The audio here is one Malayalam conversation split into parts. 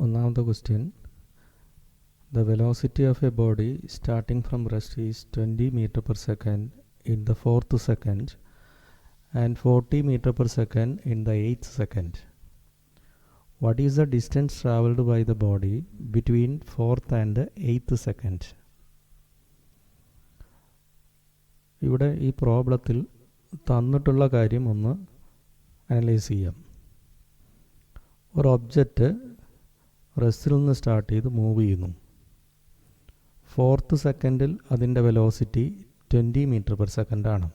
ഒന്നാമത്തെ question. The velocity of a body starting from rest is 20 meter per second in the 4th second and 40 meter per second in the 8th second. What is the distance traveled by the body between 4th and 8th second? ഇവിടെ ഈ പ്രോബ്ലത്തിൽ തന്നിട്ടുള്ള കാര്യം ഒന്ന് അനലൈസ് ചെയ്യാം. ഒരു ഒബ്ജക്റ്റ് റെസ്റ്റിൽ നിന്ന് സ്റ്റാർട്ട് ചെയ്ത് മൂവ് ചെയ്യുന്നു. 4th സെക്കൻഡിൽ അതിൻ്റെ വെലോസിറ്റി 20 മീറ്റർ പെർ സെക്കൻഡ് ആണ്.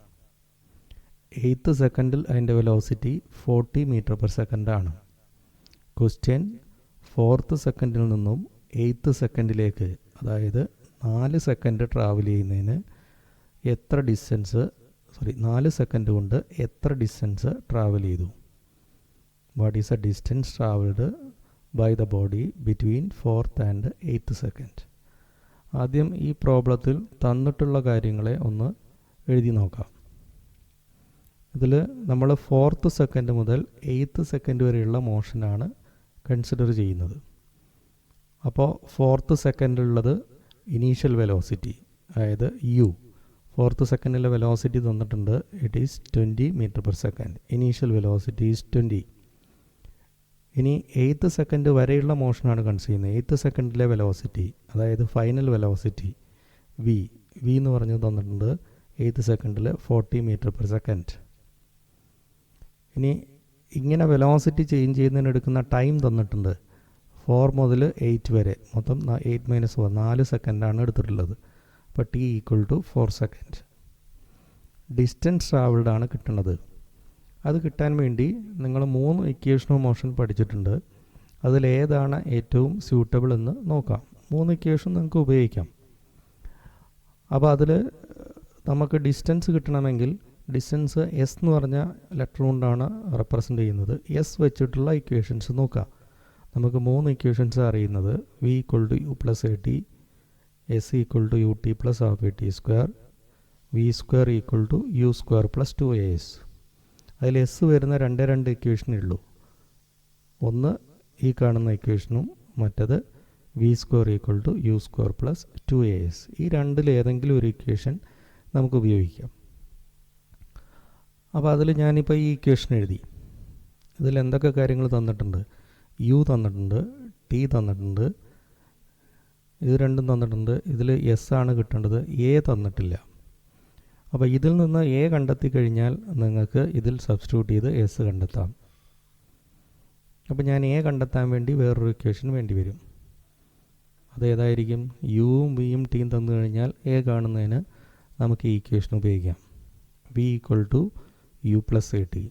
8th സെക്കൻഡിൽ അതിൻ്റെ വെലോസിറ്റി 40 മീറ്റർ പെർ സെക്കൻഡ് ആണ്. ക്വസ്റ്റ്യൻ, 4th സെക്കൻഡിൽ നിന്നും 8th സെക്കൻഡിലേക്ക്, അതായത് 4 സെക്കൻഡ് ട്രാവൽ ചെയ്യുന്നതിന് എത്ര ഡിസ്റ്റൻസ് 4 സെക്കൻഡ് കൊണ്ട് എത്ര ഡിസ്റ്റൻസ് ട്രാവൽ ചെയ്തു? What is a distance travelled by the body between 4th and 8th second? ആദ്യം ഈ പ്രോബ്ലത്തിൽ തന്നിട്ടുള്ള കാര്യങ്ങളെ ഒന്ന് എഴുതി നോക്കാം. ഇതിൽ നമ്മൾ 4th സെക്കൻഡ് മുതൽ 8th സെക്കൻഡ് വരെയുള്ള മോഷനാണ് കൺസിഡർ ചെയ്യുന്നത്. അപ്പോൾ 4th സെക്കൻഡിലുള്ളത് ഇനീഷ്യൽ വെലോസിറ്റി, അതായത് യു. 4th സെക്കൻഡിലെ വെലോസിറ്റി തന്നിട്ടുണ്ട്. It is 20 metre per second. Initial velocity is 20. ഇനി 8th സെക്കൻഡ് വരെയുള്ള മോഷനാണ് കൺസിഡർ ചെയ്യുന്നത്. 8th സെക്കൻഡിലെ വെലോസിറ്റി, അതായത് ഫൈനൽ വെലോസിറ്റി വി എന്ന് പറഞ്ഞ് തന്നിട്ടുണ്ട്. 8th സെക്കൻഡിൽ 40 മീറ്റർ പെർ സെക്കൻഡ്. ഇനി ഇങ്ങനെ വെലോസിറ്റി ചേഞ്ച് ചെയ്യുന്നതിന് എടുക്കുന്ന ടൈം തന്നിട്ടുണ്ട്. 4 മുതൽ 8 വരെ മൊത്തം 8 - 4 സെക്കൻഡാണ് എടുത്തിട്ടുള്ളത്. അപ്പോൾ t equal to 4 second. Distance travelled ആണ് കിട്ടുന്നത്. അത് കിട്ടാൻ വേണ്ടി നിങ്ങൾ 3 ഇക്വേഷൻ ഓഫ് മോഷൻ പഠിച്ചിട്ടുണ്ട്. അതിലേതാണ് ഏറ്റവും സ്യൂട്ടബിൾ എന്ന് നോക്കാം. 3 ഇക്വേഷൻ നിങ്ങൾക്ക് ഉപയോഗിക്കാം. അപ്പോൾ അതിൽ നമുക്ക് ഡിസ്റ്റൻസ് കിട്ടണമെങ്കിൽ ഡിസ്റ്റൻസ് എസ് എന്ന് പറഞ്ഞ ലെറ്റർ കൊണ്ടാണ് റെപ്രസെൻ്റ് ചെയ്യുന്നത്. എസ് വെച്ചിട്ടുള്ള ഇക്വേഷൻസ് നോക്കാം. നമുക്ക് 3 ഇക്വേഷൻസ് അറിയുന്നത്. V equal to u plus a t, s equal to u t plus half a t square, v square equal to u square plus 2as. അതിൽ എസ് വരുന്ന 2 ഇക്വേഷനേ ഉള്ളൂ. ഒന്ന് ഈ കാണുന്ന ഇക്വേഷനും മറ്റത് v square equal to u square plus 2as. ഈ രണ്ടിൽ ഏതെങ്കിലും ഒരു ഇക്വേഷൻ നമുക്ക് ഉപയോഗിക്കാം. അപ്പോൾ അതിൽ ഞാനിപ്പോൾ ഈ ഇക്വേഷൻ എഴുതി. ഇതിൽ എന്തൊക്കെ കാര്യങ്ങൾ തന്നിട്ടുണ്ട്? യു തന്നിട്ടുണ്ട്, ടി തന്നിട്ടുണ്ട്, ഇത് രണ്ടും തന്നിട്ടുണ്ട്. ഇതിൽ എസ് ആണ് കിട്ടേണ്ടത്, എ തന്നിട്ടില്ല. അപ്പോൾ ഇതിൽ നിന്ന് എ കണ്ടെത്തി കഴിഞ്ഞാൽ നിങ്ങൾക്ക് ഇതിൽ സബ്സ്റ്റിറ്റ്യൂട്ട് ചെയ്ത് എസ് കണ്ടെത്താം. അപ്പോൾ ഞാൻ എ കണ്ടെത്താൻ വേണ്ടി വേറൊരു ഇക്വേഷൻ വേണ്ടി വരും. അതേതായിരിക്കും? യുവും വിയും ടിയും തന്നു കഴിഞ്ഞാൽ എ കാണുന്നതിന് നമുക്ക് ഈ ഇക്വേഷൻ ഉപയോഗിക്കാം. V equal to u plus a t.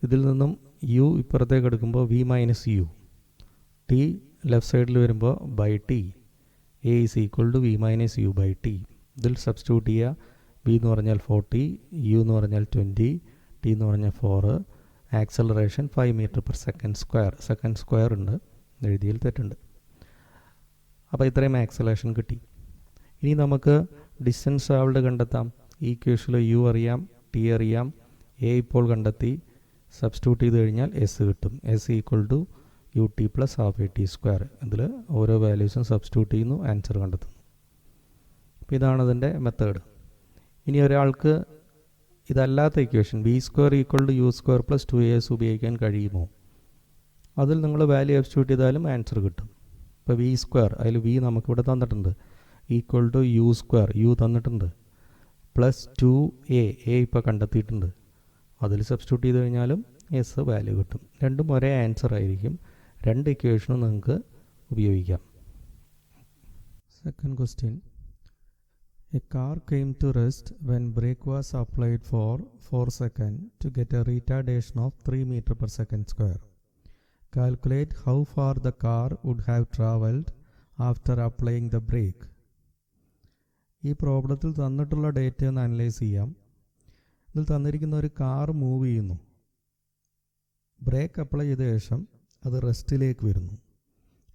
ഇതിൽ നിന്നും യു ഇപ്പുറത്തേക്ക് എടുക്കുമ്പോൾ v minus u, t left സൈഡിൽ വരുമ്പോൾ by t. A is equal to v minus u by t. ഇതിൽ സബ്സ്റ്റിറ്റ്യൂട്ട് ചെയ്യുക. വി എന്ന് പറഞ്ഞാൽ 40, യു എന്ന് പറഞ്ഞാൽ 20, ടി എന്ന് പറഞ്ഞാൽ 4. Acceleration 5 metre per second square. Second square ഉണ്ട്, എഴുതിയിൽ തെറ്റുണ്ട്. അപ്പോൾ ഇത്രയും ആക്സലറേഷൻ കിട്ടി. ഇനി നമുക്ക് ഡിസ്റ്റൻസ് ട്രാവൽഡ് കണ്ടെത്താം. ഈ ഇക്വേഷനിൽ യു അറിയാം, ടി അറിയാം, എ ഇപ്പോൾ കണ്ടെത്തി. സബ്സ്റ്റിറ്റ്യൂട്ട് ചെയ്ത് കഴിഞ്ഞാൽ എസ് കിട്ടും. S equal to u t plus half a t square. ഇതിൽ ഓരോ വാല്യൂസും സബ്സ്റ്റിറ്റ്യൂട്ട് ചെയ്യുന്നു, ആൻസർ കണ്ടെത്തുന്നു. അപ്പോൾ ഇതാണ് അതിൻ്റെ മെത്തേഡ്. ഇനി ഒരാൾക്ക് ഇതല്ലാത്ത equation v square equal to u square plus 2as ഉപയോഗിക്കാൻ കഴിയുമോ? അതിൽ നിങ്ങൾ വാല്യൂ സബ്സ്റ്റിറ്റ്യൂട്ട് ചെയ്താലും ആൻസർ കിട്ടും. ഇപ്പോൾ വി സ്ക്വയർ, അതിൽ വി നമുക്കിവിടെ തന്നിട്ടുണ്ട്, equal to u square, u തന്നിട്ടുണ്ട്, പ്ലസ് 2a, എ ഇപ്പോൾ കണ്ടെത്തിയിട്ടുണ്ട്. അതിൽ സബ്സ്റ്റിറ്റ്യൂട്ട് ചെയ്ത് കഴിഞ്ഞാലും എസ് വാല്യൂ കിട്ടും. രണ്ടും ഒരേ ആൻസർ ആയിരിക്കും. 2 ഇക്വേഷനും നിങ്ങൾക്ക് ഉപയോഗിക്കാം. Second question. A car came to rest when brake was applied for 4 seconds to get a retardation of 3 meter per second square. Calculate how far the car would have traveled after applying the brake. ഈ പ്രോബ്ലത്തിൽ തന്നിട്ടുള്ള ഡേറ്റ ഒന്ന് അനലൈസ് ചെയ്യാം. ഇതിൽ തന്നിരിക്കുന്ന ഒരു കാർ മൂവ് ചെയ്യുന്നു. ബ്രേക്ക് അപ്ലൈ ചെയ്ത ശേഷം അത് റെസ്റ്റിലേക്ക് വരുന്നു.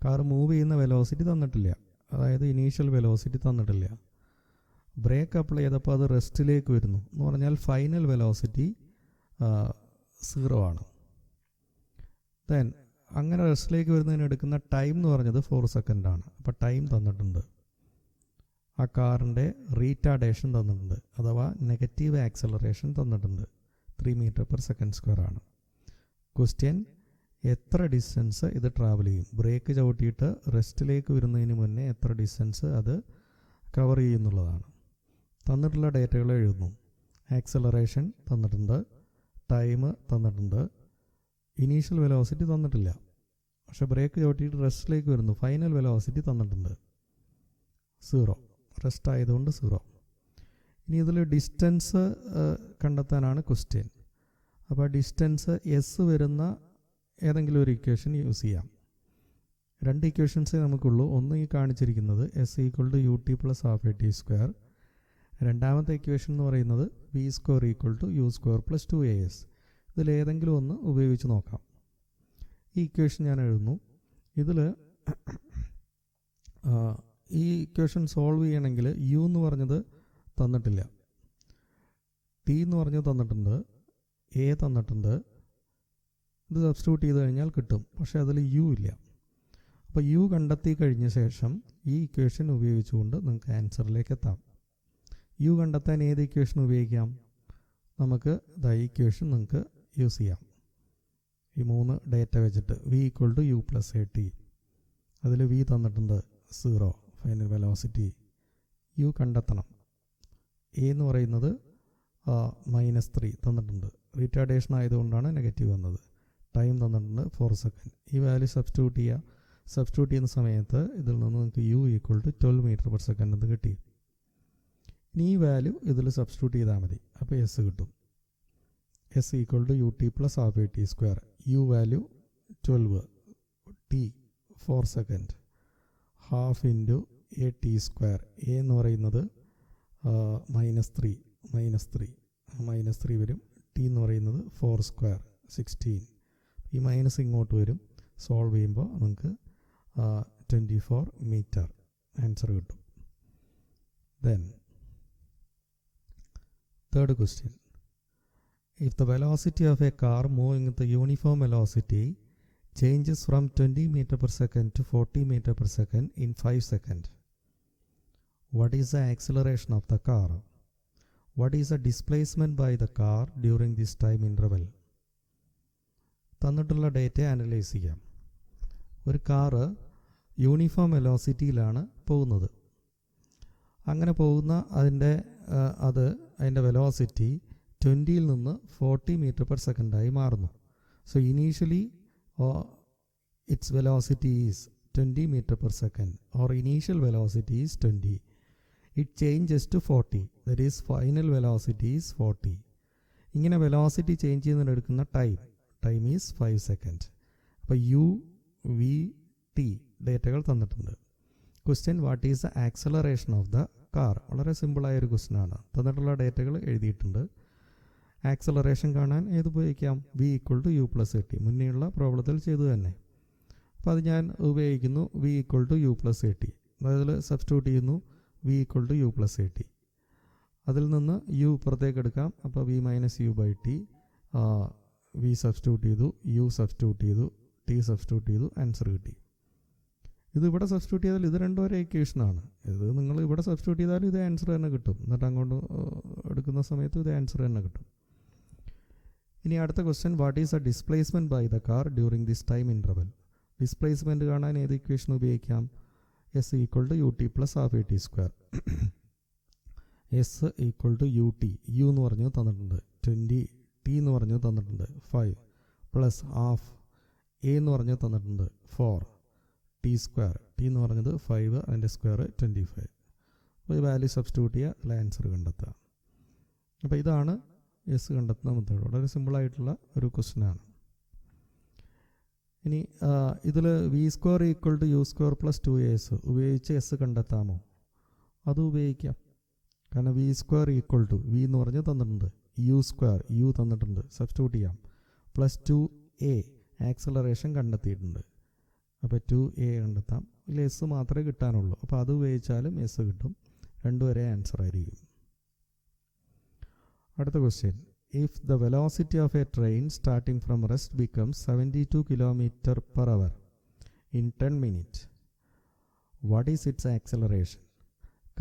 കാർ മൂവ് ചെയ്യുന്ന വെലോസിറ്റി തന്നിട്ടില്ല, അതായത് ഇനീഷ്യൽ വെലോസിറ്റി തന്നിട്ടില്ല. ബ്രേക്ക് അപ്ലൈ ചെയ്തപ്പോൾ അത് റെസ്റ്റിലേക്ക് വരുന്നു എന്ന് പറഞ്ഞാൽ ഫൈനൽ വെലോസിറ്റി 0 ആണ്. ദെൻ അങ്ങനെ റെസ്റ്റിലേക്ക് വരുന്നതിന് എടുക്കുന്ന ടൈം എന്ന് പറഞ്ഞത് 4 സെക്കൻഡാണ്. അപ്പോൾ ടൈം തന്നിട്ടുണ്ട്. ആ കാറിൻ്റെ റീറ്റാർഡേഷൻ തന്നിട്ടുണ്ട്, അഥവാ നെഗറ്റീവ് ആക്സലറേഷൻ തന്നിട്ടുണ്ട്. 3 മീറ്റർ/സെക്കൻഡ് ആണ്. ക്വസ്റ്റ്യൻ, എത്ര ഡിസ്റ്റൻസ് ഇത് ട്രാവൽ ചെയ്യും? ബ്രേക്ക് ചവിട്ടിയിട്ട് റെസ്റ്റിലേക്ക് വരുന്നതിന് മുന്നേ എത്ര ഡിസ്റ്റൻസ് അത് കവർ ചെയ്യുന്നുള്ളതാണ്. തന്നിട്ടുള്ള ഡേറ്റകൾ എഴുതുന്നു. ആക്സലറേഷൻ തന്നിട്ടുണ്ട്, ടൈം തന്നിട്ടുണ്ട്, ഇനീഷ്യൽ വെലോസിറ്റി തന്നിട്ടില്ല. പക്ഷേ ബ്രേക്ക് ചവിട്ടിയിട്ട് റെസ്റ്റിലേക്ക് വരുന്നു. ഫൈനൽ വെലോസിറ്റി തന്നിട്ടുണ്ട് 0. റെസ്റ്റ് ആയതുകൊണ്ട് 0. ഇനി ഇതിൽ ഡിസ്റ്റൻസ് കണ്ടെത്താനാണ് ക്വസ്റ്റ്യൻ. അപ്പോൾ ഡിസ്റ്റൻസ് എസ് വരുന്ന ഏതെങ്കിലും ഒരു ഇക്വേഷൻ യൂസ് ചെയ്യാം. 2 ഇക്വേഷൻസേ നമുക്കുള്ളൂ. ഒന്ന് ഈ കാണിച്ചിരിക്കുന്നത് S=UT+12AT². രണ്ടാമത്തെ ഇക്വേഷൻ എന്ന് പറയുന്നത് V²=U² + 2AS. ഇതിലേതെങ്കിലും ഒന്ന് ഉപയോഗിച്ച് നോക്കാം. ഈ ഇക്വേഷൻ ഞാൻ എഴുതുന്നു. ഇതിൽ ഈ ഇക്വേഷൻ സോൾവ് ചെയ്യണമെങ്കിൽ യു എന്ന് പറഞ്ഞത് തന്നിട്ടില്ല, ടി എന്ന് പറഞ്ഞത് തന്നിട്ടുണ്ട്, എ തന്നിട്ടുണ്ട്. ഇത് സബ്സ്റ്റിറ്റ്യൂട്ട് ചെയ്ത് കഴിഞ്ഞാൽ കിട്ടും. പക്ഷേ അതിൽ യു ഇല്ല. അപ്പോൾ യു കണ്ടെത്തി കഴിഞ്ഞ ശേഷം ഈ ഇക്വേഷൻ ഉപയോഗിച്ചുകൊണ്ട് നിങ്ങൾക്ക് ആൻസറിലേക്ക് എത്താം. യു കണ്ടെത്താൻ ഏത് ഇക്വേഷൻ ഉപയോഗിക്കാം? നമുക്ക് ഈ ഇക്വേഷൻ നിങ്ങൾക്ക് യൂസ് ചെയ്യാം. ഈ 3 ഡേറ്റ വെച്ചിട്ട് V=U+AT. അതിൽ വി തന്നിട്ടുണ്ട് 0, ഫൈനൽ വെലോസിറ്റി. യു കണ്ടെത്തണം. എ എന്ന് പറയുന്നത് -3 തന്നിട്ടുണ്ട്. റിറ്റാർഡേഷൻ ആയതുകൊണ്ടാണ് നെഗറ്റീവ് വന്നത്. ടൈം തന്നിട്ടുണ്ട് 4 സെക്കൻഡ്. ഈ വാല്യൂ സബ്സ്റ്റിറ്റ്യൂട്ട് ചെയ്യുക. സബ്സ്റ്റിറ്റ്യൂട്ട് ചെയ്യുന്ന സമയത്ത് ഇതിൽ നിന്ന് നിങ്ങൾക്ക് U=12 മീറ്റർ/സെക്കൻഡ് എന്ന് കിട്ടി. ഇനി ഈ വാല്യൂ ഇതിൽ സബ്സ്റ്റിറ്റ്യൂട്ട് ചെയ്താൽ മതി. അപ്പോൾ എസ് കിട്ടും. S=UT+12AT². U value 12, t 4 second, ½ × AT². A എന്ന് പറയുന്നത് -3 വരും. ടി എന്ന് പറയുന്നത് 4² 16. ഈ മൈനസ് ഇങ്ങോട്ട് വരും. സോൾവ് ചെയ്യുമ്പോൾ നമുക്ക് 24 മീറ്റർ ആൻസർ കിട്ടും. Then third question. If the velocity of a car moving with a uniform velocity changes from 20 meter/second to 40 meter/second in 5 seconds, what is the acceleration of the car? What is the displacement by the car during this time interval? തന്നിട്ടുള്ള ഡേറ്റ അനലൈസ് ചെയ്യാം. ഒരു കാറ് യൂണിഫോം വെലോസിറ്റിയിലാണ് പോകുന്നത്. അങ്ങനെ പോകുന്ന അതിൻ്റെ വെലോസിറ്റി 20ൽ നിന്ന് 40 മീറ്റർ/സെക്കൻഡ് ആയി മാറുന്നു. So initially its velocity is 20 metre per second or initial velocity is 20. It changes to 40, that is final velocity is 40. ഇങ്ങനെ വെലോസിറ്റി ചേഞ്ച് ചെയ്യുന്നതിനെടുക്കുന്ന ടൈം ഈസ് 5 സെക്കൻഡ്. അപ്പോൾ യു, വി, ടി ഡേറ്റകൾ തന്നിട്ടുണ്ട്. Question, what is the acceleration of the car? വളരെ സിമ്പിളായൊരു ക്വസ്റ്റ്യനാണ്. തന്നിട്ടുള്ള ഡേറ്റകൾ എഴുതിയിട്ടുണ്ട്. ആക്സലറേഷൻ കാണാൻ ഏത് ഉപയോഗിക്കാം? V=U+AT. മുന്നേയുള്ള പ്രോബ്ലത്തിൽ ചെയ്തു തന്നെ. അപ്പോൾ അത് ഞാൻ ഉപയോഗിക്കുന്നു. V=U+AT. അതിൽ സബ്സ്റ്റിറ്റ്യൂട്ട് ചെയ്യുന്നു. V=U+AT. അതിൽ നിന്ന് യു പുറത്തേക്ക് എടുക്കാം. അപ്പോൾ V-U/T. വി സബ്സ്റ്റിറ്റ്യൂട്ട് ചെയ്തു, യു സബ്സ്റ്റിറ്റ്യൂട്ട് ചെയ്തു, ടി സബ്സ്റ്റിറ്റ്യൂട്ട് ചെയ്തു, ആൻസർ കിട്ടി. ഇത് ഇവിടെ സബ്സ്റ്റിറ്റ്യൂട്ട് ചെയ്താൽ ഇത് രണ്ടും ഒരേ ഇക്വേഷനാണ്. ഇത് നിങ്ങൾ ഇവിടെ സബ്സ്റ്റിറ്റ്യൂട്ട് ചെയ്താൽ ഇത് ആൻസർ തന്നെ കിട്ടും. എന്നിട്ട് അങ്ങോട്ട് എടുക്കുന്ന സമയത്ത് ഇത് ആൻസർ തന്നെ കിട്ടും. ഇനി അടുത്ത question, what is the displacement by the car during this time interval? Displacement കാണാൻ ഏത് ഇക്വേഷൻ ഉപയോഗിക്കാം? S=UT+12AT². S=UT. യു എന്ന് പറഞ്ഞു തന്നിട്ടുണ്ട് 20, ടി എന്ന് പറഞ്ഞു തന്നിട്ടുണ്ട് 5 +½ എ എന്ന് പറഞ്ഞു തന്നിട്ടുണ്ട് 4, T². ടി എന്ന് പറഞ്ഞത് 5, അതിൻ്റെ സ്ക്വയർ 25. അപ്പോൾ ഈ വാല്യൂ സബ്സ്റ്റിറ്റ്യൂട്ട് ചെയ്യുക, അതിൽ ആൻസർ കണ്ടെത്തുക. അപ്പോൾ ഇതാണ് എസ് കണ്ടെത്തുന്ന മെത്തേഡ്. വളരെ സിമ്പിളായിട്ടുള്ള ഒരു ക്വസ്റ്റ്യനാണ്. ഇനി ഇതിൽ V²=U² + 2AS ഉപയോഗിച്ച് എസ് കണ്ടെത്താമോ? അത് ഉപയോഗിക്കാം. കാരണം V² വി എന്ന് പറഞ്ഞ് തന്നിട്ടുണ്ട്, U² യു തന്നിട്ടുണ്ട്, സബ്സ്റ്റിറ്റ്യൂട്ട് ചെയ്യാം. +2A ആക്സലറേഷൻ കണ്ടെത്തിയിട്ടുണ്ട്. അപ്പോൾ 2A കണ്ടെത്താം. ഇതിൽ എസ് മാത്രമേ കിട്ടാനുള്ളൂ. അപ്പോൾ അത് ഉപയോഗിച്ചാലും എസ് കിട്ടും. രണ്ടും ഒരേ ആൻസർ ആയിരിക്കും. അടുത്ത question, if the velocity of a train starting from rest becomes 72 km per hour in 10 minutes, what is its acceleration?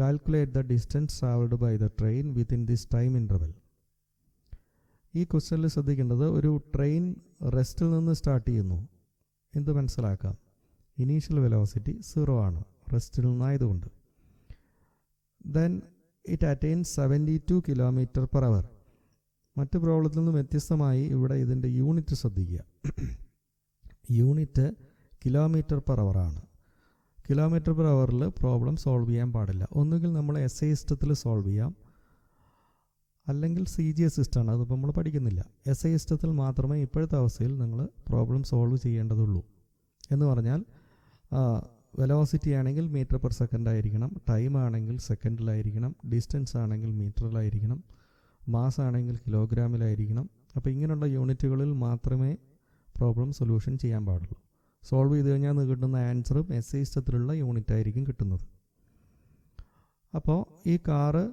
Calculate the distance traveled by the train within this time interval. ഈ ക്വസ്റ്റ്യനിൽ ശ്രദ്ധിക്കേണ്ടത് ഒരു ട്രെയിൻ റെസ്റ്റിൽ നിന്ന് സ്റ്റാർട്ട് ചെയ്യുന്നു. എന്ത് മനസ്സിലാക്കാം? ഇനീഷ്യൽ വെലോസിറ്റി 0 ആണ്, റെസ്റ്റിൽ നിന്നായതുകൊണ്ട്. Then it attains 72 km per hour. മറ്റ് പ്രോബ്ലത്തിൽ നിന്നും വ്യത്യസ്തമായി ഇവിടെ ഇതിൻ്റെ യൂണിറ്റ് ശ്രദ്ധിക്കുക. യൂണിറ്റ് കിലോമീറ്റർ പെർ അവർ ആണ്. കിലോമീറ്റർ പെർ അവറിൽ പ്രോബ്ലം സോൾവ് ചെയ്യാൻ പാടില്ല. ഒന്നുകിൽ നമ്മൾ SI സിസ്റ്റത്തിൽ സോൾവ് ചെയ്യാം, അല്ലെങ്കിൽ CGS സിസ്റ്റമാണ്, അതിപ്പോൾ നമ്മൾ പഠിക്കുന്നില്ല. SI സിസ്റ്റത്തിൽ മാത്രമേ ഇപ്പോഴത്തെ അവസ്ഥയിൽ നിങ്ങൾ പ്രോബ്ലം സോൾവ് ചെയ്യേണ്ടതുള്ളൂ. എന്ന് പറഞ്ഞാൽ വെലോസിറ്റി ആണെങ്കിൽ മീറ്റർ പെർ സെക്കൻഡ് ആയിരിക്കണം, ടൈം ആണെങ്കിൽ സെക്കൻഡിലായിരിക്കണം, ഡിസ്റ്റൻസ് ആണെങ്കിൽ മീറ്ററിലായിരിക്കണം, മാസ് ആണെങ്കിൽ കിലോഗ്രാമിലായിരിക്കണം. അപ്പോൾ ഇങ്ങനെയുള്ള യൂണിറ്റുകളിൽ മാത്രമേ പ്രോബ്ലം സൊല്യൂഷൻ ചെയ്യാൻ പാടുള്ളൂ. സോൾവ് ചെയ്ത് കഴിഞ്ഞാൽ കിട്ടുന്ന ആൻസറും SI സിസ്റ്റത്തിലുള്ള യൂണിറ്റ് ആയിരിക്കും കിട്ടുന്നത്. അപ്പോൾ ഈ കാറ്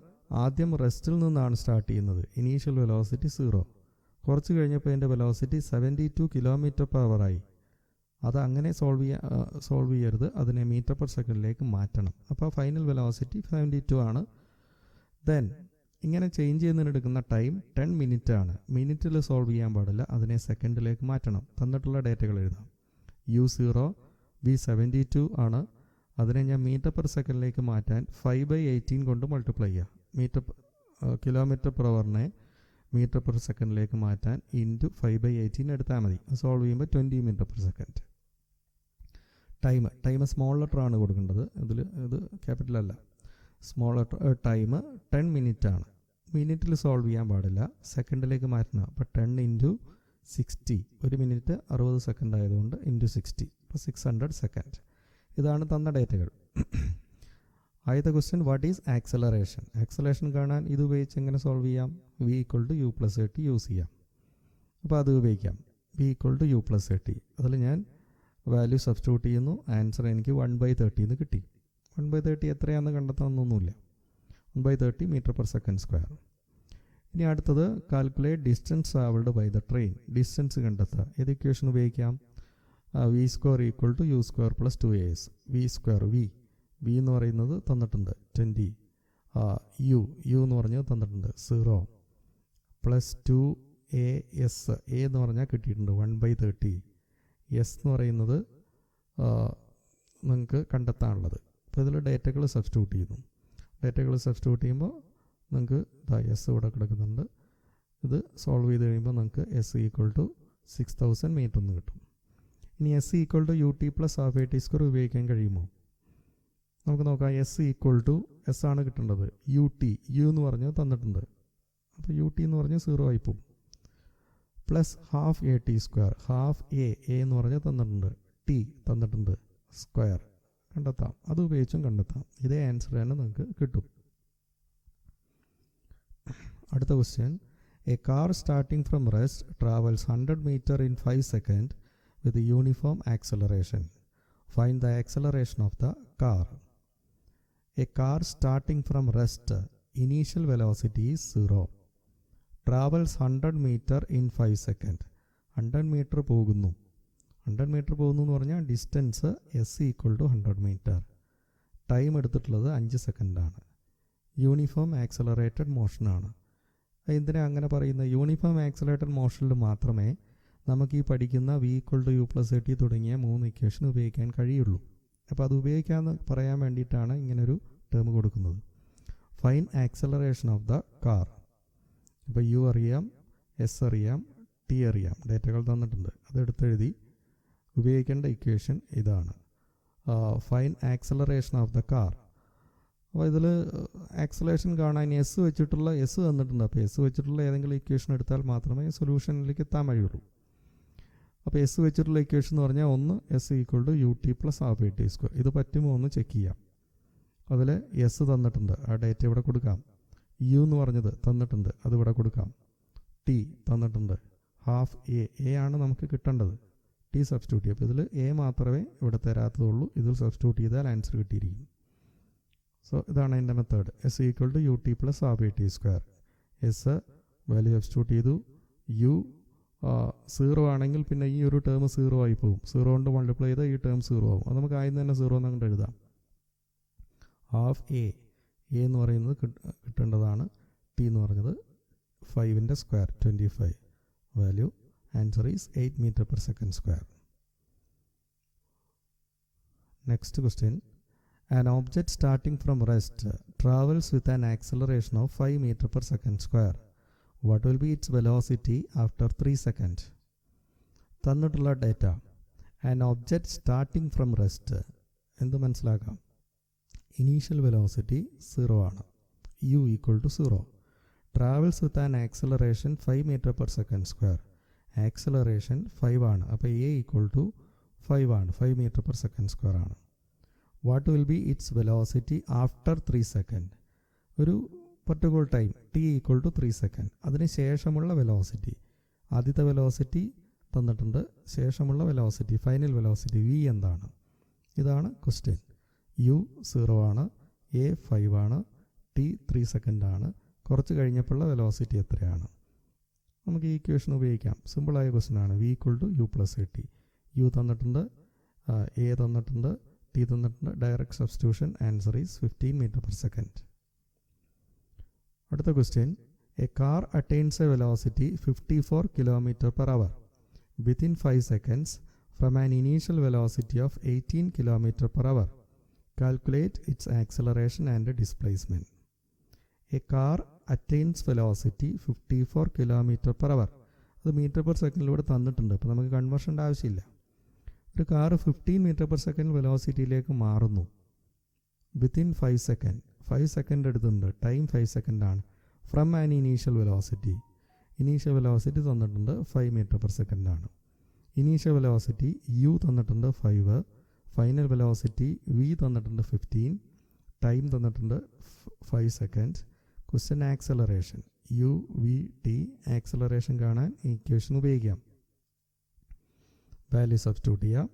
ആദ്യം റെസ്റ്റിൽ നിന്നാണ് സ്റ്റാർട്ട് ചെയ്യുന്നത്. Initial velocity 0. കുറച്ച് കഴിഞ്ഞപ്പോൾ അതിൻ്റെ വെലോസിറ്റി 72 km/h ആയി. അത് അങ്ങനെ സോൾവ് ചെയ്യരുത്, അതിനെ മീറ്റർ പെർ സെക്കൻഡിലേക്ക് മാറ്റണം. അപ്പോൾ ഫൈനൽ വെലോസിറ്റി 72 ആണ്. ദെൻ ഇങ്ങനെ ചേഞ്ച് ചെയ്യുന്നതിനെടുക്കുന്ന ടൈം 10 മിനിറ്റ് ആണ്. മിനിറ്റിൽ സോൾവ് ചെയ്യാൻ പാടില്ല, അതിനെ സെക്കൻഡിലേക്ക് മാറ്റണം. തന്നിട്ടുള്ള ഡേറ്റകൾ എഴുതാം. U0 V72 ആണ്. അതിനെ ഞാൻ മീറ്റർ പെർ സെക്കൻഡിലേക്ക് മാറ്റാൻ 5/18 കൊണ്ട് മൾട്ടിപ്ലൈ ചെയ്യുക. കിലോമീറ്റർ പെർ അവറിനെ മീറ്റർ പെർ സെക്കൻഡിലേക്ക് മാറ്റാൻ ഇൻറ്റു 5/18 എടുത്താൽ മതി. സോൾവ് ചെയ്യുമ്പോൾ 20 metre per second. Time small letter ആണ് കൊടുക്കേണ്ടത്, ഇത് ക്യാപിറ്റൽ അല്ല. സ്മോൾ ലെറ്റർ ടൈം 10 മിനിറ്റ് ആണ്. മിനിറ്റിൽ സോൾവ് ചെയ്യാൻ പാടില്ല, സെക്കൻഡിലേക്ക് മാറ്റണം. അപ്പോൾ 10 × 60, 1 മിനിറ്റ് 60 സെക്കൻഡ് ആയതുകൊണ്ട് × 60, അപ്പോൾ 600 സെക്കൻഡ്. ഇതാണ് തന്ന ഡേറ്റകൾ. ആദ്യത്തെ question, what is acceleration? Acceleration കാണാൻ ഇത് ഉപയോഗിച്ച് എങ്ങനെ സോൾവ് ചെയ്യാം? V = U + AT യൂസ് ചെയ്യാം. അപ്പോൾ അത് ഉപയോഗിക്കാം. V = U + AT. അതിൽ ഞാൻ വാല്യൂ സബ്സ്റ്റിറ്റ്യൂട്ട് ചെയ്യുന്നു. ആൻസർ എനിക്ക് 1/30 എന്ന് കിട്ടി. 1/30 എത്രയാണെന്ന് കണ്ടെത്താനൊന്നുമില്ല. 1/30 മീറ്റർ പെർ സെക്കൻഡ് സ്ക്വയർ. ഇനി അടുത്തത്, calculate distance travelled by the train. Distance കണ്ടെത്തുക. ഏത് ഇക്വേഷൻ ഉപയോഗിക്കാം? V² = U² + 2as. V എന്ന് പറയുന്നത് തന്നിട്ടുണ്ട് 20. U എന്ന് പറഞ്ഞത് തന്നിട്ടുണ്ട് 0 + 2as. A എന്ന് പറഞ്ഞാൽ കിട്ടിയിട്ടുണ്ട് 1/30. S എന്ന് പറയുന്നത് നിങ്ങൾക്ക് കണ്ടെത്താനുള്ളത്. അപ്പോൾ ഇതിൽ ഡേറ്റകൾ സബ്സ്റ്റിറ്റ്യൂട്ട് ചെയ്യുന്നു. ഡേറ്റകൾ സബ്സ്റ്റിറ്റ്യൂട്ട് ചെയ്യുമ്പോൾ നിങ്ങൾക്ക് S ഇവിടെ കിടക്കുന്നുണ്ട്. ഇത് സോൾവ് ചെയ്ത് കഴിയുമ്പോൾ നിങ്ങൾക്ക് S = 6000 മീറ്റർ എന്ന് കിട്ടും. ഇനി S = UT + ½ AT² ഉപയോഗിക്കാൻ കഴിയുമോ? നമുക്ക് നോക്കാം. S ആണ് കിട്ടേണ്ടത്. UT U എന്ന് പറഞ്ഞത് തന്നിട്ടുണ്ട്. അപ്പോൾ UT എന്ന് പറഞ്ഞാൽ 0 ആയി പോകും. + ½ AT². ½ A എന്ന് പറഞ്ഞാൽ തന്നിട്ടുണ്ട്. T തന്നിട്ടുണ്ട്. സ്ക്വയർ കണ്ടെത്താം. അത് ഉപയോഗിച്ചും കണ്ടെത്താം. ഇതേ ആൻസർ തന്നെ നിങ്ങൾക്ക് കിട്ടും. അടുത്ത question, a car starting from rest travels 100 metre in 5 seconds with uniform acceleration. Find the acceleration of the car. A car starting from rest, initial velocity is 0. Travels 100 meter in 5 seconds. 100 meter പോകുന്നു. 100 meter പോകുന്നു എന്ന് പറഞ്ഞാൽ ഡിസ്റ്റൻസ് S = 100 meter. ടൈം എടുത്തിട്ടുള്ളത് 5 സെക്കൻഡാണ്. Uniform accelerated മോഷനാണ്. എന്തിനാ അങ്ങനെ പറയുന്നത്? യൂണിഫോം ആക്സലറേറ്റഡ് മോഷനിൽ മാത്രമേ നമുക്ക് ഈ പഠിക്കുന്ന V = U + AT തുടങ്ങിയ 3 ഇക്വേഷൻ ഉപയോഗിക്കാൻ കഴിയുള്ളൂ. അപ്പോൾ അത് ഉപയോഗിക്കാമെന്ന് പറയാൻ വേണ്ടിയിട്ടാണ് ഇങ്ങനൊരു ടേം കൊടുക്കുന്നത്. Fine acceleration of the car. ഇപ്പോൾ U അറിയാം, S അറിയാം, T അറിയാം. ഡേറ്റകൾ തന്നിട്ടുണ്ട്, അതെടുത്തെഴുതി. ഉപയോഗിക്കേണ്ട ഇക്വേഷൻ ഇതാണ്. Fine acceleration of the car. അപ്പോൾ ഇതിൽ ആക്സലേഷൻ കാണാൻ S വെച്ചിട്ടുള്ള S തന്നിട്ടുണ്ട്. അപ്പോൾ S വെച്ചിട്ടുള്ള ഏതെങ്കിലും ഇക്വേഷൻ എടുത്താൽ മാത്രമേ സൊല്യൂഷനിലേക്ക് എത്താൻ കഴിയുള്ളൂ. അപ്പോൾ S വെച്ചിട്ടുള്ള ഇക്വേഷൻ എന്ന് പറഞ്ഞാൽ ഒന്ന് S = UT + ½ AT². ഇത് പറ്റുമോ എന്ന് ചെക്ക് ചെയ്യാം. അതിൽ S തന്നിട്ടുണ്ട്, ആ ഡേറ്റ ഇവിടെ കൊടുക്കാം. U എന്ന് പറഞ്ഞത് തന്നിട്ടുണ്ട്, അതിവിടെ കൊടുക്കാം. T തന്നിട്ടുണ്ട്. ½ A ആണ് നമുക്ക് കിട്ടേണ്ടത്. T സബ്സ്റ്റിറ്റ്യൂട്ട് ചെയ്യും. അപ്പോൾ ഇതിൽ A മാത്രമേ ഇവിടെ തരാത്തതുള്ളൂ. ഇതിൽ സബ്സ്റ്റിറ്റ്യൂട്ട് ചെയ്താൽ ആൻസർ കിട്ടിയിരിക്കും. സോ ഇതാണ് അതിൻ്റെ method. S = UT + ½ AT². S value substitute ചെയ്തു. യു 0 ആണെങ്കിൽ പിന്നെ ഈ ഒരു ടേം 0 ആയി പോകും. 0 കൊണ്ട് മൾട്ടിപ്ലൈ ചെയ്താൽ ഈ ടേം 0 ആവും. അത് നമുക്ക് ആദ്യം തന്നെ 0 എന്ന് അങ്ങോട്ട് എഴുതാം. ഹാഫ് എ എന്ന് പറയുന്നത് കിട്ടേണ്ടതാണ്. ടി എന്ന് പറഞ്ഞത് 5ൻ്റെ square 25. Value answer is 8 meter per second square. Next question. An object starting from rest travels with an acceleration of 5 meter per second square. What will be its velocity after 3 seconds? തന്നിട്ടുള്ള data. An object starting from rest എന്ത് മനസ്സിലാക്കാം? ഇനീഷ്യൽ വെലോസിറ്റി 0 ആണ്. u equal to 0. Travels with an acceleration 5 meter per second square. Acceleration 5 ആണ്. അപ്പോൾ a equal to 5 ആണ്. 5 meter per second square ആണ്. What will be its velocity after 3 seconds? ഒരു particular time t equal to 3 seconds. അതിന് ശേഷമുള്ള വെലോസിറ്റി. ആദ്യത്തെ വെലോസിറ്റി തന്നിട്ടുണ്ട്. ശേഷമുള്ള വെലോസിറ്റി, ഫൈനൽ വെലോസിറ്റി v എന്താണ്? ഇതാണ് ക്വസ്റ്റ്യൻ. u 0 ആണ്, a 5 ആണ്, t 3 seconds ആണ്. കുറച്ച് കഴിഞ്ഞപ്പോഴുള്ള വെലോസിറ്റി എത്രയാണ്? നമുക്ക് ഈ ഇക്വേഷൻ ഉപയോഗിക്കാം. സിമ്പിളായ ക്വസ്റ്റ്യൻ ആണ്. v equal to u plus at. u തന്നിട്ടുണ്ട്, a തന്നിട്ടുണ്ട്, t തന്നിട്ടുണ്ട്. Direct substitution. Answer is 15 meter per second. അടുത്ത question. A car attains A velocity 54 kilometers per hour within 5 seconds from an initial velocity of 18 kilometers per hour. Calculate its acceleration and displacement. A car attains velocity 54 kilometers per hour. അത് മീറ്റർ പെർ സെക്കൻഡിലൂടെ തന്നിട്ടുണ്ട്. അപ്പോൾ നമുക്ക് കൺവേർഷൻ്റെ ആവശ്യമില്ല. ഒരു കാർ 15 meter per second വെലോസിറ്റിയിലേക്ക് മാറുന്നു വിത്തിൻ 5 seconds. 5 seconds എടുത്തിട്ടുണ്ട്. ടൈം 5 seconds ആണ്. From an initial velocity. Initial velocity തന്നിട്ടുണ്ട് 5 meter per second ആണ്. ഇനീഷ്യൽ വെലോസിറ്റി u തന്നിട്ടുണ്ട് 5. ഫൈനൽ വെലോസിറ്റി v തന്നിട്ടുണ്ട് 15. ടൈം തന്നിട്ടുണ്ട് 5 seconds. Question acceleration u v t. Acceleration കാണാൻ ഈ ഇക്വേഷൻ ഉപയോഗിക്കാം. വാല്യൂ സബ്സ്റ്റിറ്റ്യൂട്ട് ചെയ്യാം.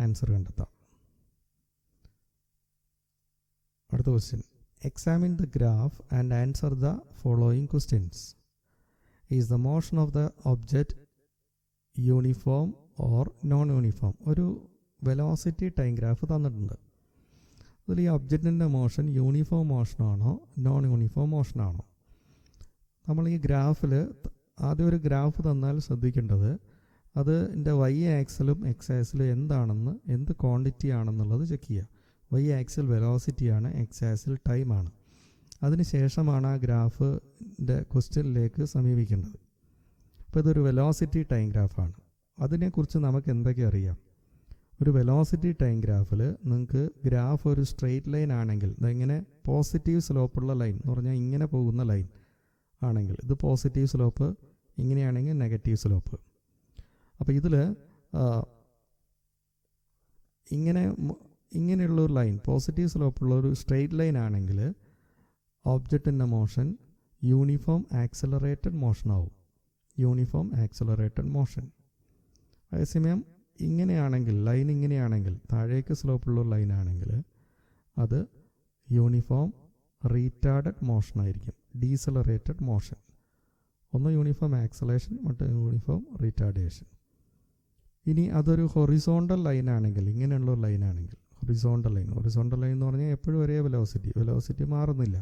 ആൻസർ കണ്ടെത്താം. അടുത്ത question. Examine the graph and answer the following questions. Is the motion of the object uniform or non uniform? ഒരു വെലോസിറ്റി ടൈം ഗ്രാഫ് തന്നിട്ടുണ്ട്. അതിൽ ഈ ഒബ്ജക്റ്റിൻ്റെ മോഷൻ യൂണിഫോം മോഷനാണോ നോൺ യൂണിഫോം മോഷനാണോ? നമ്മൾ ഈ ഗ്രാഫിൽ ആദ്യം ഒരു ഗ്രാഫ് തന്നാൽ ശ്രദ്ധിക്കേണ്ടത് അതിൻ്റെ വൈ ആക്സലും എക്സ് ആക്സലും എന്താണെന്ന്, എന്ത് ക്വാണ്ടിറ്റി ആണെന്നുള്ളത് ചെക്ക് ചെയ്യുക. വൈ ആക്സൽ വെലോസിറ്റിയാണ്, എക്സ് ആക്സൽ ടൈമാണ്. അതിന് ശേഷമാണ് ആ ഗ്രാഫിൻ്റെ ക്വസ്റ്റ്യനിലേക്ക് സമീപിക്കേണ്ടത്. അപ്പോൾ ഇതൊരു വെലോസിറ്റി ടൈം ഗ്രാഫാണ്. അതിനെക്കുറിച്ച് നമുക്ക് എന്തൊക്കെ അറിയാം? ഒരു വെലോസിറ്റി ടൈം ഗ്രാഫിൽ നിങ്ങൾക്ക് ഗ്രാഫ് ഒരു സ്ട്രെയിറ്റ് ലൈൻ ആണെങ്കിൽ, ഇതെങ്ങനെ പോസിറ്റീവ് സ്ലോപ്പുള്ള ലൈൻ എന്ന് പറഞ്ഞാൽ ഇങ്ങനെ പോകുന്ന ലൈൻ ആണെങ്കിൽ, ഇത് പോസിറ്റീവ് സ്ലോപ്പ്, ഇങ്ങനെയാണെങ്കിൽ നെഗറ്റീവ് സ്ലോപ്പ്. അപ്പോൾ ഇതിൽ ഇങ്ങനെയുള്ളൊരു ലൈൻ, പോസിറ്റീവ് സ്ലോപ്പുള്ള ഒരു സ്ട്രെയിറ്റ് ലൈൻ ആണെങ്കിൽ ഓബ്ജക്റ്റിൻ്റെ മോഷൻ യൂണിഫോം ആക്സലറേറ്റഡ് മോഷൻ ആവും. Uniform accelerated motion. അതേസമയം ഇങ്ങനെയാണെങ്കിൽ, ലൈൻ ഇങ്ങനെയാണെങ്കിൽ, താഴേക്ക് സ്ലോപ്പുള്ള ലൈൻ ആണെങ്കിൽ അത് യൂണിഫോം റീറ്റാർഡഡ് മോഷൻ ആയിരിക്കും, ഡീസലറേറ്റഡ് മോഷൻ. ഒന്ന് യൂണിഫോം ആക്സലേഷൻ, മറ്റേ യൂണിഫോം റീറ്റാർഡേഷൻ. ഇനി അതൊരു ഹൊറിസോണ്ടൽ ലൈൻ ആണെങ്കിൽ, ഇങ്ങനെയുള്ള ലൈൻ ആണെങ്കിൽ, ഹൊറിസോണ്ടൽ ലൈൻ എന്ന് പറഞ്ഞാൽ എപ്പോഴും ഒരേ വെലോസിറ്റി മാറുന്നില്ല.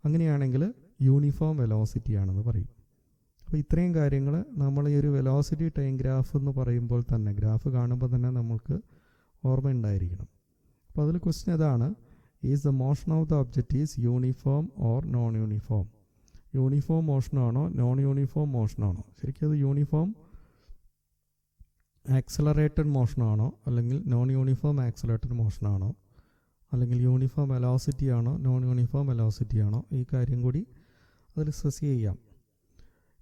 അങ്ങനെയാണെങ്കിൽ യൂണിഫോം വെലോസിറ്റി ആണെന്ന് പറയും. അപ്പോൾ ഇത്രയും കാര്യങ്ങൾ നമ്മൾ ഈ ഒരു വെലോസിറ്റി ടൈം ഗ്രാഫ് എന്ന് പറയുമ്പോൾ തന്നെ, ഗ്രാഫ് കാണുമ്പോൾ തന്നെ നമ്മൾക്ക് ഓർമ്മയുണ്ടായിരിക്കണം. അപ്പോൾ അതിൽ ക്വസ്റ്റ്യൻ അതാണ്. Is the motion of the object is uniform or non uniform? Uniform മോഷനാണോ നോൺ യൂണിഫോം മോഷനാണോ? ശരിക്കും അത് യൂണിഫോം ആക്സലറേറ്റഡ് മോഷനാണോ, അല്ലെങ്കിൽ നോൺ യൂണിഫോം ആക്സലറേറ്റഡ് മോഷനാണോ, അല്ലെങ്കിൽ യൂണിഫോം വെലോസിറ്റി ആണോ നോൺ യൂണിഫോം വെലോസിറ്റി ആണോ? ഈ കാര്യം കൂടി അതിൽ സ്ട്രെസ് ചെയ്യാം.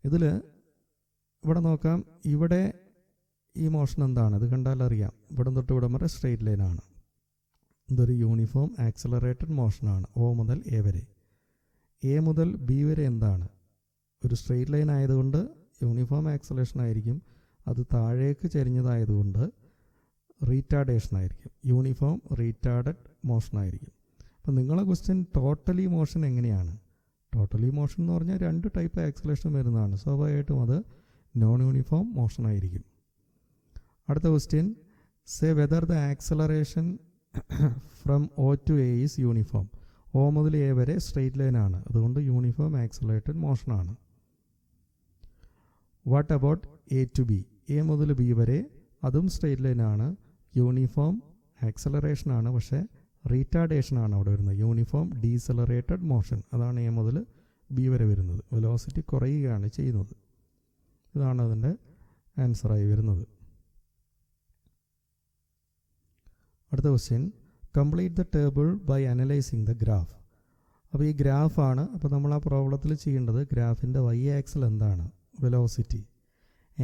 ഇതിൽ ഇവിടെ നോക്കാം. ഇവിടെ ഈ മോഷൻ എന്താണ്? ഇത് കണ്ടാൽ അറിയാം. ഇവിടെ തൊട്ട് ഇവിടെ വരെ സ്ട്രെയിറ്റ് ലൈനാണ്. ഇതൊരു യൂണിഫോം ആക്സലറേറ്റഡ് മോഷനാണ്. ഒ മുതൽ എ വരെ. എ മുതൽ ബി വരെ എന്താണ്? ഒരു സ്ട്രെയിറ്റ് ലൈൻ ആയതുകൊണ്ട് യൂണിഫോം ആക്സലേഷൻ ആയിരിക്കും. അത് താഴേക്ക് ചെരിഞ്ഞതായതുകൊണ്ട് റീറ്റാർഡേഷൻ ആയിരിക്കും, യൂണിഫോം റീറ്റാർഡഡ് മോഷൻ ആയിരിക്കും. അപ്പം നിങ്ങളെ ക്വസ്റ്റ്യൻ ടോട്ടലി മോഷൻ എങ്ങനെയാണ്? ടോട്ടലി മോഷൻ എന്ന് പറഞ്ഞാൽ 2 ടൈപ്പ് ആക്സലേഷൻ വരുന്നതാണ്. സ്വാഭാവികമായിട്ടും അത് നോൺ യൂണിഫോം മോഷൻ ആയിരിക്കും. അടുത്ത question, say whether the acceleration from O to A is uniform. O മുതൽ A വരെ സ്ട്രെയിറ്റ് ലൈൻ ആണ്, അതുകൊണ്ട് യൂണിഫോം ആക്സലറേറ്റഡ് മോഷനാണ്. What about A to B? A മുതൽ B വരെ അതും സ്ട്രെയിറ്റ് ലൈൻ ആണ്, യൂണിഫോം ആക്സലറേഷൻ ആണ്, പക്ഷേ റീറ്റാർഡേഷൻ ആണ് അവിടെ വരുന്നത്. യൂണിഫോം ഡീസലറേറ്റഡ് മോഷൻ, അതാണ് A മുതൽ B വരെ വരുന്നത്. വെലോസിറ്റി കുറയുകയാണ് ചെയ്യുന്നത്. ഇതാണ് അതിൻ്റെ ആൻസറായി വരുന്നത്. അടുത്ത question, complete the table by analysing the graph. അപ്പോൾ ഈ ഗ്രാഫാണ്. അപ്പോൾ നമ്മൾ ആ പ്രോബ്ലത്തിൽ ചെയ്യേണ്ടത് ഗ്രാഫിൻ്റെ Y ആക്സിൽ എന്താണ് വെലോസിറ്റി,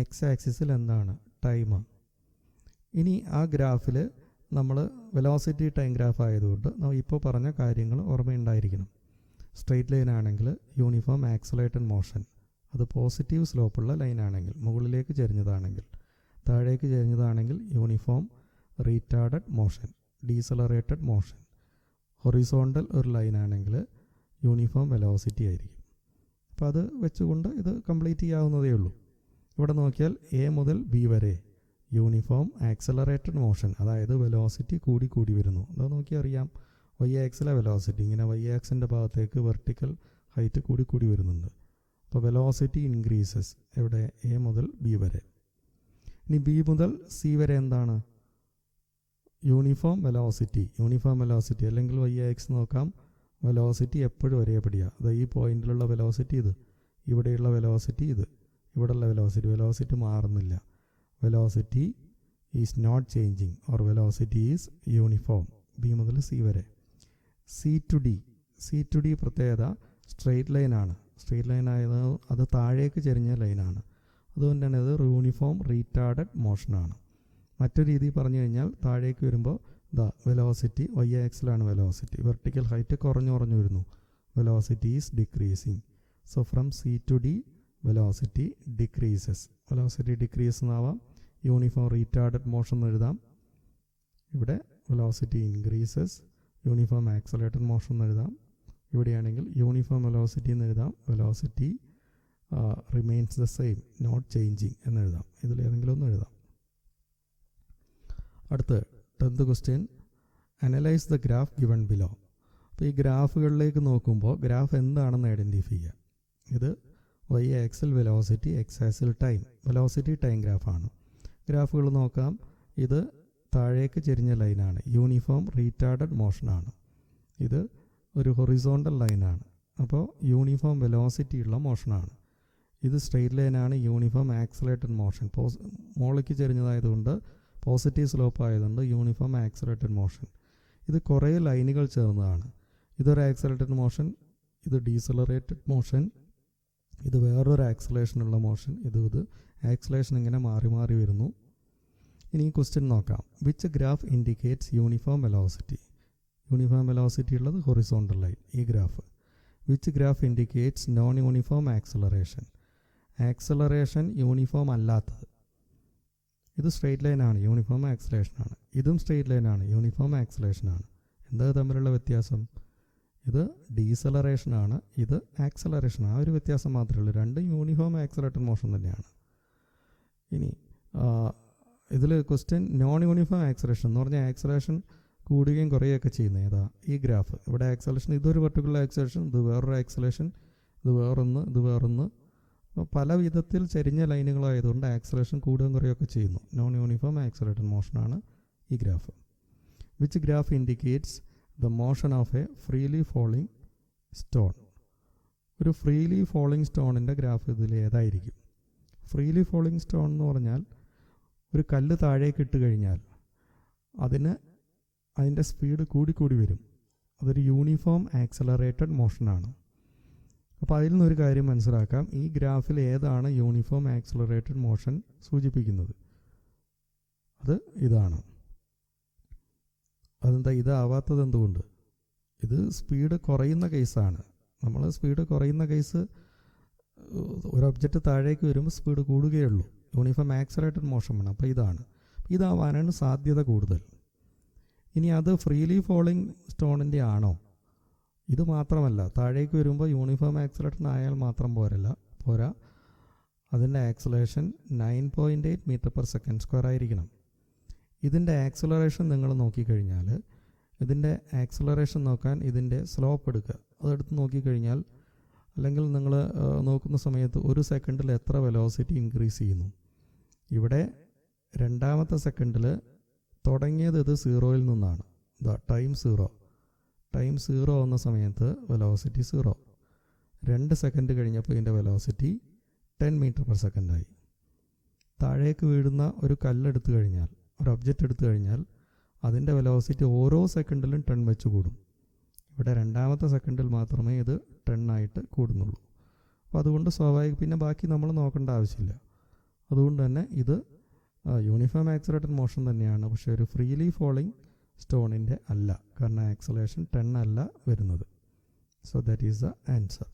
X ആക്സിസിൽ എന്താണ് ടൈം. ഇനി ആ ഗ്രാഫിൽ നമ്മൾ വെലോസിറ്റി ടൈം ഗ്രാഫ് ആയതുകൊണ്ട് ഇപ്പോൾ പറഞ്ഞ കാര്യങ്ങൾ ഓർമ്മയുണ്ടായിരിക്കണം. സ്ട്രെയിറ്റ് ലൈൻ ആണെങ്കിൽ യൂണിഫോം ആക്സലേറ്റഡ് മോഷൻ, അത് പോസിറ്റീവ് സ്ലോപ്പുള്ള ലൈൻ ആണെങ്കിൽ, മുകളിലേക്ക് ചെരിഞ്ഞതാണെങ്കിൽ, താഴേക്ക് ചെരിഞ്ഞതാണെങ്കിൽ uniform retarded motion, decelerated motion. Horizontal ഒരു ലൈൻ ആണെങ്കിൽ യൂണിഫോം വെലോസിറ്റി ആയിരിക്കും. അപ്പോൾ അത് വെച്ചുകൊണ്ട് ഇത് കംപ്ലീറ്റ് ചെയ്യാവുന്നതേ ഉള്ളൂ. ഇവിടെ നോക്കിയാൽ A മുതൽ B വരെ യൂണിഫോം ആക്സലറേറ്റഡ് മോഷൻ, അതായത് വെലോസിറ്റി കൂടി കൂടി വരുന്നു. അത് നോക്കിയാൽ അറിയാം, Y ആക്സിലെ വെലോസിറ്റി ഇങ്ങനെ Y ആക്സിൻ്റെ ഭാഗത്തേക്ക് വെർട്ടിക്കൽ ഹൈറ്റ് കൂടി കൂടി വരുന്നുണ്ട്. അപ്പോൾ വെലോസിറ്റി ഇൻക്രീസസ് എവിടെ, A മുതൽ B വരെ. ഇനി B മുതൽ C വരെ എന്താണ് യൂണിഫോം വെലോസിറ്റി. യൂണിഫോം വെലോസിറ്റി അല്ലെങ്കിൽ Y ആക്സ് നോക്കാം, വെലോസിറ്റി എപ്പോഴും ഒരേ പടിയാണ്. അത് ഈ പോയിന്റിലുള്ള വെലോസിറ്റി ഇത്, ഇവിടെയുള്ള വെലോസിറ്റി ഇത്, ഇവിടെയുള്ള വെലോസിറ്റി മാറുന്നില്ല. Velocity is not changing or velocity is uniform B മുതൽ C വരെ. C to D പ്രത്യേകത സ്ട്രെയിറ്റ് ലൈനാണ്. സ്ട്രെയിറ്റ് ലൈൻ ആയത് അത് താഴേക്ക് ചെരിഞ്ഞ ലൈനാണ്, അതുകൊണ്ട് തന്നെ അത് യൂണിഫോം റീറ്റാർഡഡ് മോഷനാണ്. മറ്റൊരു രീതി പറഞ്ഞു കഴിഞ്ഞാൽ താഴേക്ക് വരുമ്പോൾ വെലോസിറ്റി Y ആക്സിലാണ് വെലോസിറ്റി, വെർട്ടിക്കൽ ഹൈറ്റ് കുറഞ്ഞു വരുന്നു, velocity is decreasing. So from C to D velocity decreases. Velocity decrease എന്നാവാം, യൂണിഫോം റീറ്റാർഡഡ് മോഷൻ എന്ന് എഴുതാം. ഇവിടെ velocity increases, uniform accelerated motion എന്ന് എഴുതാം. ഇവിടെയാണെങ്കിൽ യൂണിഫോം വെലോസിറ്റി എന്ന് എഴുതാം, velocity remains the same not changing എന്ന് എഴുതാം. ഇതിലേതെങ്കിലും ഒന്ന് എഴുതാം. അടുത്ത് 10th question, analyse the graph given below. അപ്പോൾ ഈ ഗ്രാഫുകളിലേക്ക് നോക്കുമ്പോൾ ഗ്രാഫ് എന്താണെന്ന് ഐഡൻറ്റിഫൈ ചെയ്യുക. ഇത് Y axis velocity, X axis time, velocity time ഗ്രാഫാണ്. ഗ്രാഫുകൾ നോക്കാം, ഇത് താഴേക്ക് ചെരിഞ്ഞ ലൈനാണ്, യൂണിഫോം റീറ്റാർഡഡ് മോഷനാണ്. ഇത് ഒരു ഹൊറിസോണ്ടൽ ലൈനാണ്, അപ്പോൾ യൂണിഫോം വെലോസിറ്റി ഉള്ള മോഷനാണ്. ഇത് സ്ട്രെയിറ്റ് ലൈനാണ്, യൂണിഫോം ആക്സലേറ്റഡ് മോഷൻ, മുകളിലേക്ക് ചെരിഞ്ഞതായതുകൊണ്ട് പോസിറ്റീവ് സ്ലോപ്പ് ആയതുകൊണ്ട് യൂണിഫോം ആക്സലേറ്റഡ് മോഷൻ. ഇത് കുറേ ലൈനുകൾ ചേർന്നതാണ്. ഇതൊരു ആക്സലേറ്റഡ് മോഷൻ, ഇത് ഡീസലറേറ്റഡ് മോഷൻ, ഇത് വേറൊരു ആക്സലേഷനുള്ള മോഷൻ, ഇത് ആക്സലേഷൻ ഇങ്ങനെ മാറി മാറി വരുന്നു. ഇനി ഈ ക്വസ്റ്റ്യൻ നോക്കാം, which graph indicates uniform velocity. Uniform velocity ഉള്ളത് ഹൊറിസോണ്ടൽ ലൈൻ, ഈ graph. Which graph indicates non uniform acceleration. Acceleration uniform അല്ലാത്തത്. ഇത് സ്ട്രെയിറ്റ് ലൈനാണ്, യൂണിഫോം ആക്സലേഷനാണ്. ഇതും സ്ട്രെയിറ്റ് ലൈനാണ്, യൂണിഫോം ആക്സലേഷനാണ്. എന്താ തമ്മിലുള്ള വ്യത്യാസം? ഇത് ഡീസലറേഷനാണ്, ഇത് ആക്സലറേഷൻ. ആ ഒരു വ്യത്യാസം മാത്രമേ ഉള്ളൂ. രണ്ടും യൂണിഫോം ആക്സലേറ്റഡ് മോഷൻ തന്നെയാണ്. ഇനി ഇതിൽ ക്വസ്റ്റ്യൻ നോൺ യൂണിഫോം ആക്സലേഷൻ എന്ന് പറഞ്ഞാൽ ആക്സലേഷൻ കൂടുകയും കുറയുകയൊക്കെ ചെയ്യുന്നത് ഏതാ? ഈ ഗ്രാഫ്. ഇവിടെ ആക്സലേഷൻ, ഇതൊരു പർട്ടിക്കുലർ ആക്സലേഷൻ, ഇത് വേറൊരു ആക്സലേഷൻ, ഇത് വേറൊന്ന്. പല വിധത്തിൽ ചെരിഞ്ഞ ലൈനുകളായതുകൊണ്ട് ആക്സലേഷൻ കൂടുകയും കുറയുകയൊക്കെ ചെയ്യുന്നു. നോൺ യൂണിഫോം ആക്സലേറ്റഡ് മോഷനാണ് ഈ graph. Which graph indicates the motion of A freely falling stone. ഒരു ഫ്രീലി ഫോളിങ് സ്റ്റോണിൻ്റെ ഗ്രാഫ് ഇതിൽ ഏതായിരിക്കും? ഫ്രീലി ഫോളിങ് സ്റ്റോൺ എന്ന് പറഞ്ഞാൽ ഒരു കല്ല് താഴേക്ക് ഇട്ട് കഴിഞ്ഞാൽ അതിൻ്റെ സ്പീഡ് കൂടി വരും. അതൊരു യൂണിഫോം ആക്സലറേറ്റഡ് മോഷനാണ്. അപ്പോൾ അതിൽ നിന്നൊരു കാര്യം മനസ്സിലാക്കാം, ഈ ഗ്രാഫിൽ ഏതാണ് യൂണിഫോം ആക്സലറേറ്റഡ് മോഷൻ സൂചിപ്പിക്കുന്നത്? അത് ഇതാണ്. അതെന്താ ഇതാവാത്തത്? എന്തുകൊണ്ട്? ഇത് സ്പീഡ് കുറയുന്ന കേസാണ്. നമ്മൾ സ്പീഡ് കുറയുന്ന കേസ്, ഒരു ഒബ്ജക്റ്റ് താഴേക്ക് വരുമ്പോൾ സ്പീഡ് കൂടുകയുള്ളൂ. യൂണിഫോം ആക്സലറേറ്റഡ് മോഷൻ വേണം. അപ്പോൾ ഇതാവാനാണ് സാധ്യത കൂടുതൽ. ഇനി അത് ഫ്രീലി ഫോളിങ് സ്റ്റോണിൻ്റെ ആണോ? ഇത് മാത്രമല്ല, താഴേക്ക് വരുമ്പോൾ യൂണിഫോം ആക്സിലറേഷൻ ആയാൽ മാത്രം പോരാ, അതിൻ്റെ ആക്സിലറേഷൻ 9.8 m/s² ആയിരിക്കണം. ഇതിൻ്റെ ആക്സിലറേഷൻ നിങ്ങൾ നോക്കിക്കഴിഞ്ഞാൽ, ഇതിൻ്റെ ആക്സിലറേഷൻ നോക്കാൻ ഇതിൻ്റെ സ്ലോപ്പ് എടുക്കുക. അതെടുത്ത് നോക്കിക്കഴിഞ്ഞാൽ, അല്ലെങ്കിൽ നിങ്ങൾ നോക്കുന്ന സമയത്ത് ഒരു സെക്കൻഡിൽ എത്ര വെലോസിറ്റി ഇൻക്രീസ് ചെയ്യുന്നു. ഇവിടെ രണ്ടാമത്തെ സെക്കൻഡിൽ തുടങ്ങിയത് ഇത് 0-ൽ നിന്നാണ്. ടൈം 0 എന്ന സമയത്ത് വെലോസിറ്റി 0. 2 സെക്കൻഡ് കഴിഞ്ഞപ്പോൾ ഇതിൻ്റെ വെലോസിറ്റി 10 m/s ആയി. താഴേക്ക് വീഴുന്ന ഒരു കല്ലെടുത്തു കഴിഞ്ഞാൽ, ഒരു ഒബ്ജക്റ്റ് എടുത്തു കഴിഞ്ഞാൽ അതിൻ്റെ വെലോസിറ്റി ഓരോ സെക്കൻഡിലും 10 വെച്ച് കൂടും. ഇവിടെ രണ്ടാമത്തെ സെക്കൻഡിൽ മാത്രമേ ഇത് 10 ആയിട്ട് കൂടുന്നുള്ളൂ. അപ്പോൾ അതുകൊണ്ട് പിന്നെ ബാക്കി നമ്മൾ നോക്കേണ്ട ആവശ്യമില്ല. അതുകൊണ്ട് തന്നെ ഇത് യൂണിഫോം ആക്സിലറേറ്റഡ് മോഷൻ തന്നെയാണ്, പക്ഷേ ഒരു ഫ്രീലി ഫോളിങ് സ്റ്റോണിൻ്റെ അല്ല. കാരണം ആക്സിലറേഷൻ 10 അല്ല വരുന്നത്. So that is the answer.